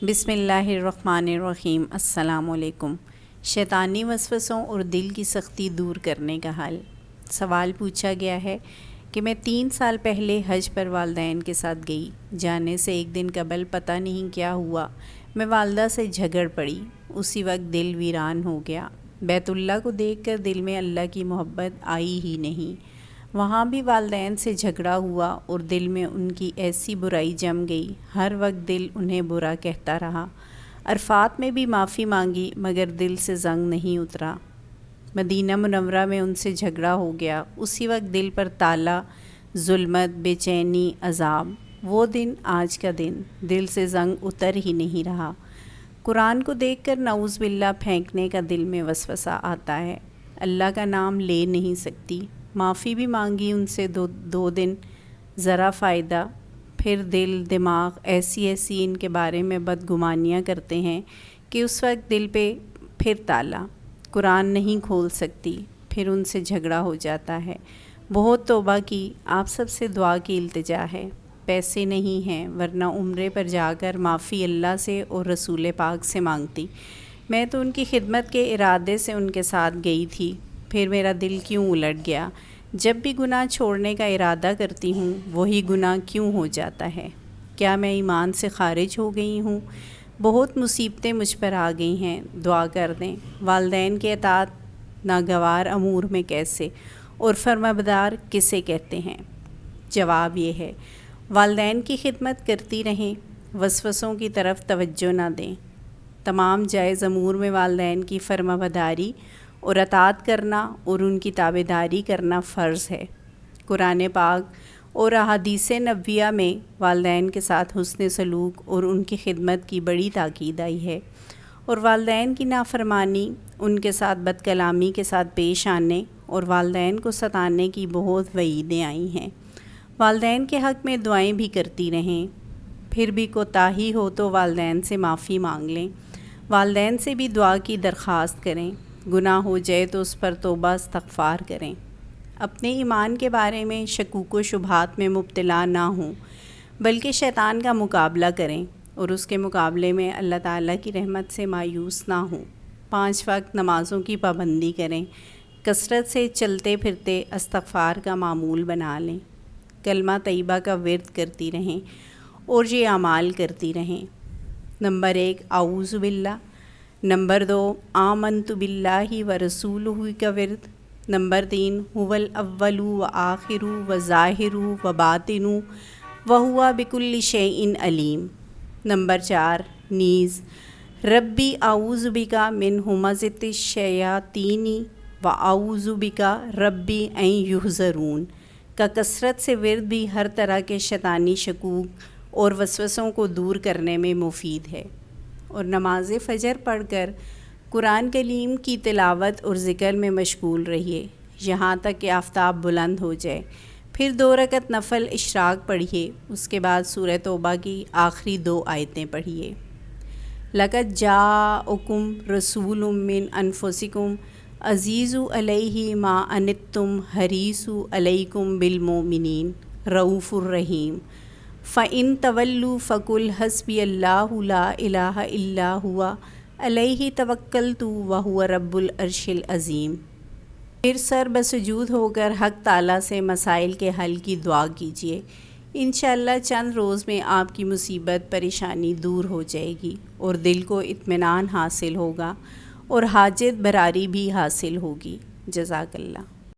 بسم اللہ الرحمن الرحیم۔ السلام علیکم۔ شیطانی وسوسوں اور دل کی سختی دور کرنے کا حل۔ سوال پوچھا گیا ہے کہ میں 3 سال پہلے حج پر والدین کے ساتھ گئی۔ جانے سے ایک دن قبل پتہ نہیں کیا ہوا، میں والدہ سے جھگڑ پڑی۔ اسی وقت دل ویران ہو گیا۔ بیت اللہ کو دیکھ کر دل میں اللہ کی محبت آئی ہی نہیں۔ وہاں بھی والدین سے جھگڑا ہوا اور دل میں ان کی ایسی برائی جم گئی، ہر وقت دل انہیں برا کہتا رہا۔ عرفات میں بھی معافی مانگی مگر دل سے زنگ نہیں اترا۔ مدینہ منورہ میں ان سے جھگڑا ہو گیا، اسی وقت دل پر تالا، ظلمت، بے چینی، عذاب۔ وہ دن آج کا دن، دل سے زنگ اتر ہی نہیں رہا۔ قرآن کو دیکھ کر نعوذ باللہ پھینکنے کا دل میں وسوسہ آتا ہے۔ اللہ کا نام لے نہیں سکتی۔ معافی بھی مانگی ان سے 2 دن، ذرا فائدہ؟ پھر دل دماغ ایسی ان کے بارے میں بدگمانیاں کرتے ہیں کہ اس وقت دل پہ پھر تالا، قرآن نہیں کھول سکتی، پھر ان سے جھگڑا ہو جاتا ہے۔ بہت توبہ کی، آپ سب سے دعا کی التجا ہے۔ پیسے نہیں ہیں ورنہ عمرے پر جا کر معافی اللہ سے اور رسول پاک سے مانگتی۔ میں تو ان کی خدمت کے ارادے سے ان کے ساتھ گئی تھی، پھر میرا دل کیوں الٹ گیا؟ جب بھی گناہ چھوڑنے کا ارادہ کرتی ہوں وہی گناہ کیوں ہو جاتا ہے؟ کیا میں ایمان سے خارج ہو گئی ہوں؟ بہت مصیبتیں مجھ پر آ گئی ہیں، دعا کر دیں۔ والدین کے اطاعت ناگوار امور میں کیسے اور فرمانبردار کسے کہتے ہیں؟ جواب یہ ہے، والدین کی خدمت کرتی رہیں، وسوسوں کی طرف توجہ نہ دیں۔ تمام جائز امور میں والدین کی فرمانبرداری اور اطاعت کرنا اور ان کی تابعداری کرنا فرض ہے۔ قرآن پاک اور احادیث نبویہ میں والدین کے ساتھ حسن سلوک اور ان کی خدمت کی بڑی تاکید آئی ہے، اور والدین کی نافرمانی، ان کے ساتھ بد کلامی کے ساتھ پیش آنے اور والدین کو ستانے کی بہت وعیدیں آئی ہیں۔ والدین کے حق میں دعائیں بھی کرتی رہیں، پھر بھی کوتاہی ہو تو والدین سے معافی مانگ لیں، والدین سے بھی دعا کی درخواست کریں، گناہ ہو جائے تو اس پر توبہ استغفار کریں۔ اپنے ایمان کے بارے میں شکوک و شبہات میں مبتلا نہ ہوں، بلکہ شیطان کا مقابلہ کریں اور اس کے مقابلے میں اللہ تعالیٰ کی رحمت سے مایوس نہ ہوں۔ 5 وقت نمازوں کی پابندی کریں، کثرت سے چلتے پھرتے استغفار کا معمول بنا لیں، کلمہ طیبہ کا ورد کرتی رہیں اور یہ اعمال کرتی رہیں۔ نمبر 1 اعوذ باللہ، نمبر 2 آمنت باللہ ورسولہ کا ورد، نمبر 3 هو الاول وآخر وظاہر وباطن وہو بکل شیء علیم، نمبر 4 نیز ربی اعوذ بک من ہمزۃ الشیاطین واعوذ بک ربی ان یحضرون کا کثرت سے ورد بھی ہر طرح کے شیطانی شکوک اور وسوسوں کو دور کرنے میں مفید ہے۔ اور نماز فجر پڑھ کر قرآن کریم کی تلاوت اور ذکر میں مشغول رہیے یہاں تک کہ آفتاب بلند ہو جائے، پھر 2 رکعت نفل اشراق پڑھیے، اس کے بعد سورہ توبہ کی آخری 2 آیتیں پڑھیے۔ لقد جاءکم رسول من انفسکم عزیز علیہ ما عنتم حریص علیکم بالمؤمنین رؤوف الرحیم فإن تولوا فقل حسبی اللہ لا الہ الا هو علیہ توکلت وہو رب العرش العظیم۔ پھر سر بسجود ہو کر حق تعالیٰ سے مسائل کے حل کی دعا کیجیے، انشاءاللہ چند روز میں آپ کی مصیبت پریشانی دور ہو جائے گی اور دل کو اطمینان حاصل ہوگا اور حاجت براری بھی حاصل ہوگی۔ جزاک اللہ۔